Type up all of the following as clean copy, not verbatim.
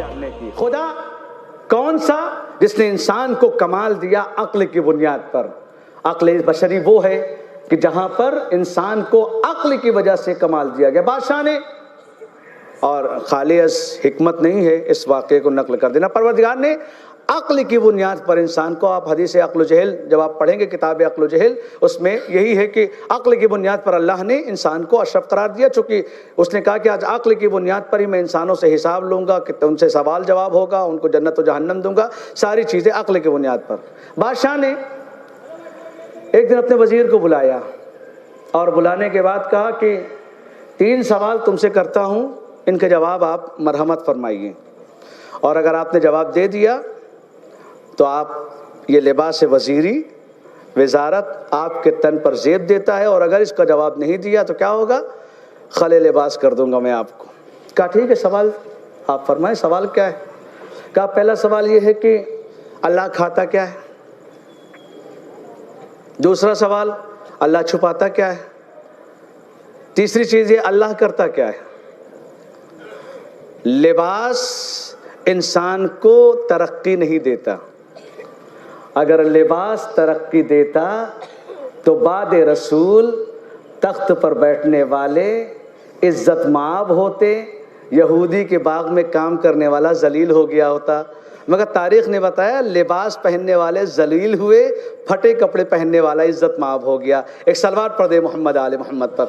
جاننے کی. خدا کون سا؟ جس نے انسان کو کمال دیا عقل کی بنیاد پر. عقل بشری وہ ہے کہ جہاں پر انسان کو عقل کی وجہ سے کمال دیا گیا. بادشاہ نے، اور خالص حکمت نہیں ہے اس واقعے کو نقل کر دینا، پروردگار نے عقل کی بنیاد پر انسان کو، آپ حدیث عقل و جہل جب آپ پڑھیں گے کتاب عقل و جہل، اس میں یہی ہے کہ عقل کی بنیاد پر اللہ نے انسان کو اشرف قرار دیا، چونکہ اس نے کہا کہ آج عقل کی بنیاد پر ہی میں انسانوں سے حساب لوں گا، کہ ان سے سوال جواب ہوگا، ان کو جنت و جہنم دوں گا، ساری چیزیں عقل کی بنیاد پر. بادشاہ نے ایک دن اپنے وزیر کو بلایا اور بلانے کے بعد کہا کہ 3 سوال تم سے کرتا ہوں، ان کے جواب آپ مرحمت فرمائیے، اور اگر آپ نے جواب دے دیا تو آپ یہ لباس وزیری وزارت آپ کے تن پر زیب دیتا ہے، اور اگر اس کا جواب نہیں دیا تو کیا ہوگا؟ خلے لباس کر دوں گا میں آپ کو. کہا ٹھیک ہے، سوال آپ فرمائیں. سوال کیا ہے؟ کہا پہلا سوال یہ ہے کہ اللہ کھاتا کیا ہے؟ دوسرا سوال اللہ چھپاتا کیا ہے؟ تیسری چیز یہ اللہ کرتا کیا ہے؟ لباس انسان کو ترقی نہیں دیتا. اگر لباس ترقی دیتا تو بعد رسول تخت پر بیٹھنے والے عزت مآب ہوتے، یہودی کے باغ میں کام کرنے والا ذلیل ہو گیا ہوتا. مگر تاریخ نے بتایا لباس پہننے والے ذلیل ہوئے، پھٹے کپڑے پہننے والا عزت مآب ہو گیا. ایک صلوات پڑھ دے محمد آل محمد پر.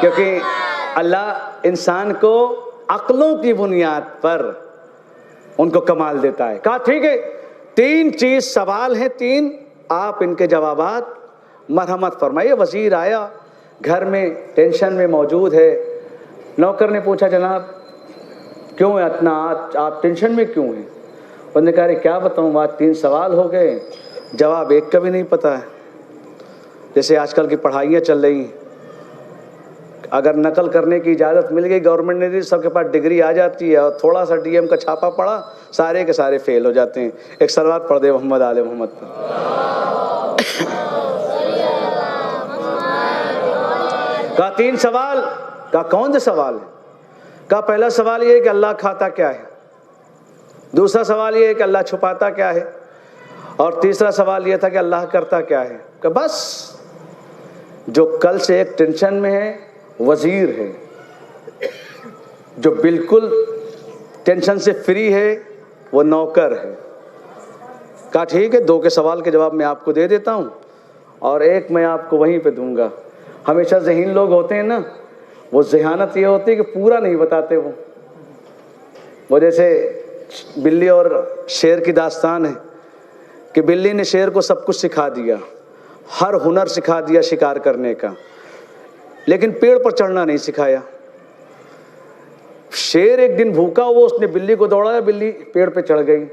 کیونکہ اللہ انسان کو عقلوں کی بنیاد پر ان کو کمال دیتا ہے. کہا ٹھیک ہے، 3 چیز سوال ہیں، 3 آپ ان کے جوابات مرحمت فرمائیے. وزیر آیا، گھر میں ٹینشن میں موجود ہے. نوکر نے پوچھا جناب کیوں ہے اتنا، آپ ٹینشن میں کیوں ہیں؟ انہوں نے کہا کیا بتاؤں، آج 3 سوال ہو گئے، جواب ایک کا بھی نہیں پتہ ہے. جیسے آج کل کی پڑھائیاں چل رہی ہیں، اگر نقل کرنے کی اجازت مل گئی گورنمنٹ نے دی، سب کے پاس ڈگری آ جاتی ہے، اور تھوڑا سا ڈی ایم کا چھاپا پڑا، سارے کے سارے فیل ہو جاتے ہیں. ایک صلوات پڑھ دے محمد آل محمد پر. کہا 3 سوال. کہا کون سے سوال ہے؟ کہا پہلا سوال یہ ہے کہ اللہ کھاتا کیا ہے، دوسرا سوال یہ ہے کہ اللہ چھپاتا کیا ہے، اور تیسرا سوال یہ تھا کہ اللہ کرتا کیا ہے. کہ بس جو کل سے ایک ٹینشن میں ہے وزیر ہے، جو بالکل ٹینشن سے فری ہے وہ نوکر ہے. کہا ٹھیک ہے، 2 کے سوال کے جواب میں آپ کو دے دیتا ہوں، اور ایک میں آپ کو وہیں پہ دوں گا. ہمیشہ ذہین لوگ ہوتے ہیں نا، وہ ذہانت یہ ہوتی ہے کہ پورا نہیں بتاتے. وہ جیسے بلی اور شیر کی داستان ہے کہ بلی نے شیر کو سب کچھ سکھا دیا، ہر ہنر سکھا دیا شکار کرنے کا، لیکن پیڑ پر چڑھنا نہیں سکھایا. شیر ایک دن بھوکا ہوا، اس نے بلی کو دوڑایا، بلی پیڑ پہ چڑھ گئی.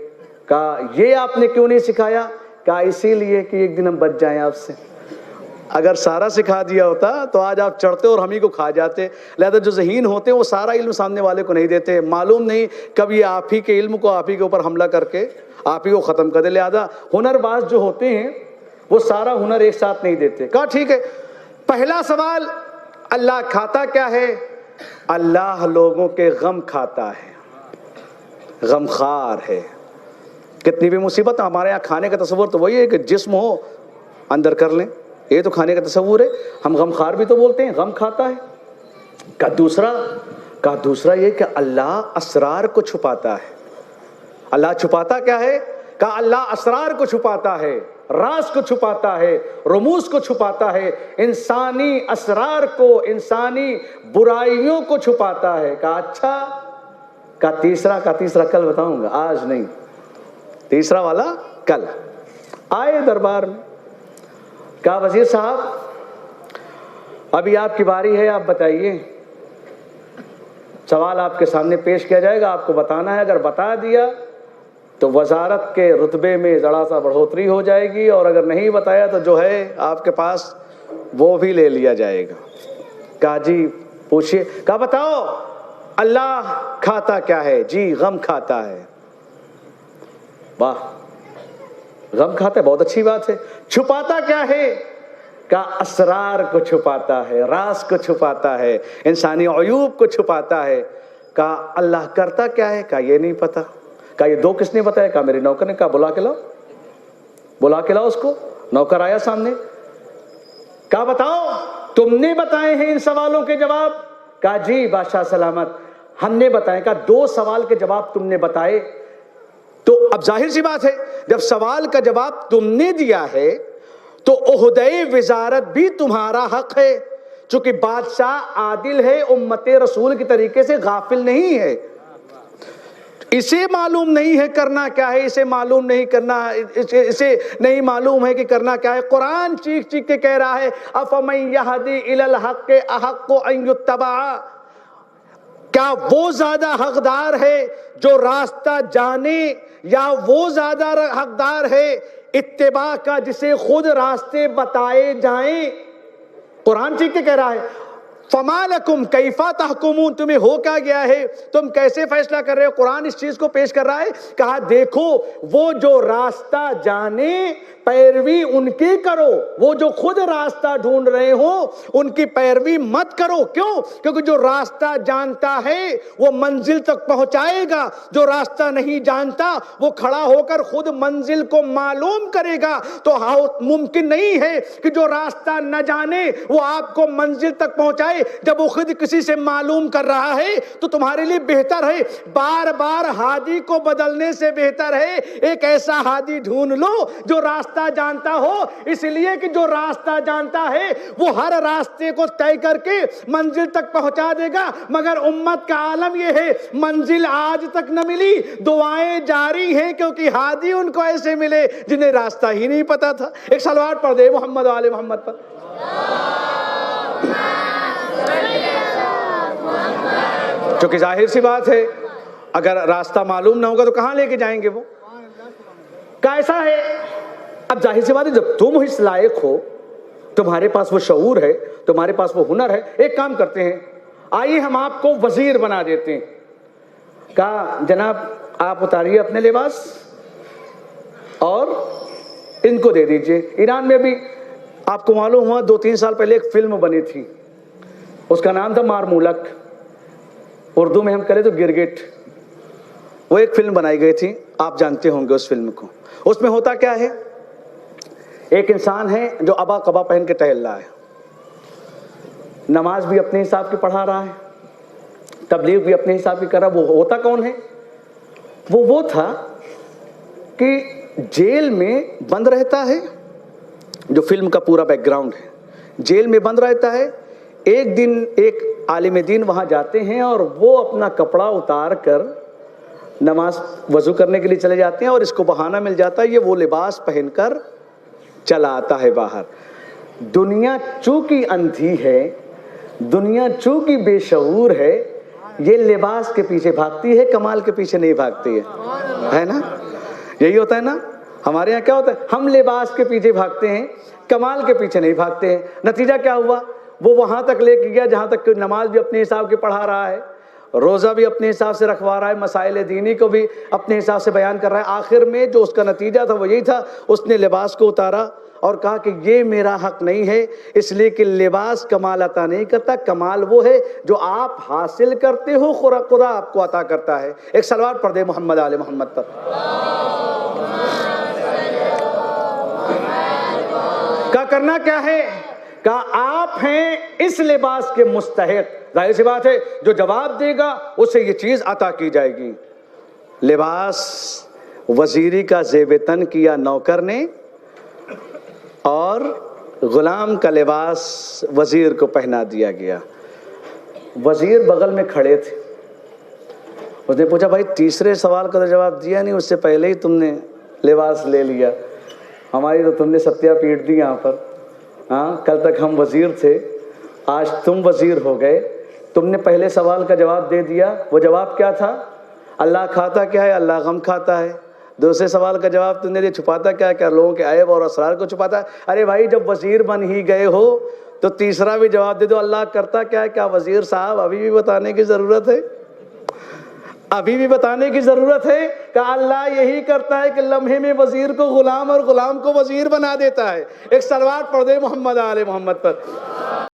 کہا یہ آپ نے کیوں نہیں سکھایا؟ کہا اسی لیے کہ ایک دن ہم بچ جائیں آپ سے. اگر سارا سکھا دیا ہوتا تو آج آپ چڑھتے اور ہم ہی کو کھا جاتے. لہذا جو ذہین ہوتے ہیں وہ سارا علم سامنے والے کو نہیں دیتے. معلوم نہیں کب یہ آپ ہی کے علم کو آپ ہی کے اوپر حملہ کر کے آپ ہی کو ختم کر دے. لہذا ہنر باز جو ہوتے ہیں وہ سارا ہنر ایک ساتھ نہیں دیتے. کہا ٹھیک ہے، پہلا سوال اللہ کھاتا کیا ہے؟ اللہ لوگوں کے غم کھاتا ہے، غم خار ہے. کتنی بھی مصیبت، ہمارے یہاں کھانے کا تصور تو وہی ہے کہ جسم ہو اندر کر لیں، یہ تو کھانے کا تصور ہے. ہم غم خار بھی تو بولتے ہیں، غم کھاتا ہے. کہا دوسرا یہ کہ اللہ اسرار کو چھپاتا ہے. اللہ چھپاتا کیا ہے؟ کہا اللہ اسرار کو چھپاتا ہے، راز کو چھپاتا ہے، رموز کو چھپاتا ہے، انسانی اسرار کو، انسانی برائیوں کو چھپاتا ہے. کہا اچھا. کہا تیسرا کل بتاؤں گا، آج نہیں. تیسرا والا کل. آئے دربار میں. کہا وزیر صاحب ابھی آپ کی باری ہے، آپ بتائیے. سوال آپ کے سامنے پیش کیا جائے گا، آپ کو بتانا ہے. اگر بتا دیا تو وزارت کے رتبے میں ذرا سا بڑھوتری ہو جائے گی، اور اگر نہیں بتایا تو جو ہے آپ کے پاس وہ بھی لے لیا جائے گا. کہا جی پوچھئے. کہا بتاؤ اللہ کھاتا کیا ہے؟ جی غم کھاتا ہے. واہ، غم کھاتا ہے، بہت اچھی بات ہے. چھپاتا کیا ہے؟ کا اسرار کو چھپاتا ہے، راز کو چھپاتا ہے، انسانی عیوب کو چھپاتا ہے. کہا اللہ کرتا کیا ہے؟ کہا یہ نہیں پتا. کہا یہ دو کس نے بتایا؟ کہا میرے نوکر نے. کہا بلا کے لاؤ، بلا کے لاؤ اس کو. نوکر آیا سامنے. کہا بتاؤ تم نے بتائے ہیں ان سوالوں کے جواب؟ کہا جی بادشاہ سلامت ہم نے بتائے. کہا دو سوال کے جواب تم نے بتائے تو اب ظاہر سی بات ہے جب سوال کا جواب تم نے دیا ہے تو عہدۂ وزارت بھی تمہارا حق ہے، چونکہ بادشاہ عادل ہے، امت رسول کی طریقے سے غافل نہیں ہے. اسے معلوم نہیں ہے کرنا کیا ہے، اسے معلوم نہیں کرنا، اسے نہیں معلوم ہے کہ کرنا کیا ہے. قرآن چیخ چیخ کے کہہ رہا ہے افمن یہدی الی الحق احق ان یتبع، کیا وہ زیادہ حقدار ہے جو راستہ جانے، یا وہ زیادہ حقدار ہے اتباع کا جسے خود راستے بتائے جائیں. قرآن چیخ کے کہہ رہا ہے فما لکم کیف تحکمون، تمہیں ہو کیا گیا ہے، تم کیسے فیصلہ کر رہے ہو. قرآن اس چیز کو پیش کر رہا ہے. کہا دیکھو وہ جو راستہ جانے پیروی ان کی کرو، وہ جو خود راستہ ڈھونڈ رہے ہو ان کی پیروی مت کرو. کیوں؟ کیونکہ جو راستہ جانتا ہے وہ منزل تک پہنچائے گا، جو راستہ نہیں جانتا وہ کھڑا ہو کر خود منزل کو معلوم کرے گا. تو ممکن نہیں ہے کہ جو راستہ نہ جانے وہ آپ کو منزل تک پہنچائے. جب وہ خود کسی سے معلوم کر رہا ہے تو تمہارے لیے بہتر ہے بار بار ہادی کو بدلنے سے بہتر ہے ایک ایسا ہادی ڈھونڈ لو جو راستہ جانتا ہو. اس لیے کہ جو راستہ جانتا ہے وہ ہر راستے کو طے کر کے منزل تک پہنچا دے گا. مگر امت کا عالم یہ ہے منزل آج تک نہ ملی، دعائیں جاری ہیں کیونکہ ہادی ان کو ایسے ملے جنہیں راستہ ہی نہیں پتا تھا. ایک صلوات پڑھ دے محمد و آل محمد پر. چونکہ ظاہر سی بات ہے اگر راستہ معلوم نہ ہوگا تو کہاں لے کے جائیں گے وہ. کیسا ہے؟ اب ظاہر سی بات ہے جب تم اس لائق ہو، تمہارے پاس وہ شعور ہے، تمہارے پاس وہ ہنر ہے، ایک کام کرتے ہیں آئیے ہم آپ کو وزیر بنا دیتے ہیں. کہا جناب آپ اتاریے اپنے لباس اور ان کو دے دیجئے. ایران میں بھی آپ کو معلوم ہوا 2-3 سال پہلے ایک فلم بنی تھی، اس کا نام تھا مارمولک، اردو میں ہم کریں تو گرگٹ. وہ ایک فلم بنائی گئی تھی، آپ جانتے ہوں گے اس فلم کو. اس میں ہوتا کیا ہے، ایک انسان ہے جو ابا قبا پہن کے ٹہل رہا ہے، نماز بھی اپنے حساب کی پڑھا رہا ہے، تبلیغ بھی اپنے حساب کی کر رہا. وہ ہوتا کون ہے؟ وہ تھا کہ جیل میں بند رہتا ہے، جو فلم کا پورا بیک گراؤنڈ ہے، جیل میں بند رہتا ہے. ایک دن ایک عالم دین وہاں جاتے ہیں اور وہ اپنا کپڑا اتار کر نماز وضو کرنے کے لیے چلے جاتے ہیں اور اس کو بہانہ مل جاتا ہے یہ وہ لباس پہن کر چلا آتا ہے باہر. دنیا چونکہ اندھی ہے، دنیا چونکہ بے شعور ہے، یہ لباس کے پیچھے بھاگتی ہے، کمال کے پیچھے نہیں بھاگتی ہے نا. یہی ہوتا ہے نا ہمارے یہاں. کیا ہوتا ہے؟ ہم لباس کے پیچھے بھاگتے ہیں، کمال کے پیچھے نہیں بھاگتے ہیں. نتیجہ کیا ہوا؟ وہ وہاں تک لے کے گیا جہاں تک کہ نماز بھی اپنے حساب کی پڑھا رہا ہے، روزہ بھی اپنے حساب سے رکھوا رہا ہے، مسائل دینی کو بھی اپنے حساب سے بیان کر رہا ہے. آخر میں جو اس کا نتیجہ تھا وہ یہی تھا، اس نے لباس کو اتارا اور کہا کہ یہ میرا حق نہیں ہے، اس لیے کہ لباس کمال عطا نہیں کرتا، کمال وہ ہے جو آپ حاصل کرتے ہو، خدا آپ کو عطا کرتا ہے. ایک صلوات پڑھ دے محمد آل محمد پر. کیا کرنا کیا ہے؟ کہا آپ ہیں اس لباس کے مستحق. ظاہر سی بات ہے جو جواب دے گا اسے یہ چیز عطا کی جائے گی. لباس وزیری کا زیب تن کیا نوکر نے اور غلام کا لباس وزیر کو پہنا دیا گیا. وزیر بغل میں کھڑے تھے. اس نے پوچھا بھائی تیسرے سوال کا تو جواب دیا نہیں، اس سے پہلے ہی تم نے لباس لے لیا، ہماری تو تم نے ستیا پیٹ دی یہاں پر. ہاں کل تک ہم وزیر تھے، آج تم وزیر ہو گئے. تم نے پہلے سوال کا جواب دے دیا. وہ جواب کیا تھا؟ اللہ کھاتا کیا ہے؟ اللہ غم کھاتا ہے. دوسرے سوال کا جواب تم نے یہ چھپاتا کیا ہے؟ کیا لوگوں کے عیب اور اسرار کو چھپاتا ہے؟ ارے بھائی جب وزیر بن ہی گئے ہو تو تیسرا بھی جواب دے دو، اللہ کرتا کیا ہے؟ کیا وزیر صاحب ابھی بھی بتانے کی ضرورت ہے؟ ابھی بھی بتانے کی ضرورت ہے کہ اللہ یہی کرتا ہے کہ لمحے میں وزیر کو غلام اور غلام کو وزیر بنا دیتا ہے۔ ایک صلوات پڑھ دے محمد آل محمد پر۔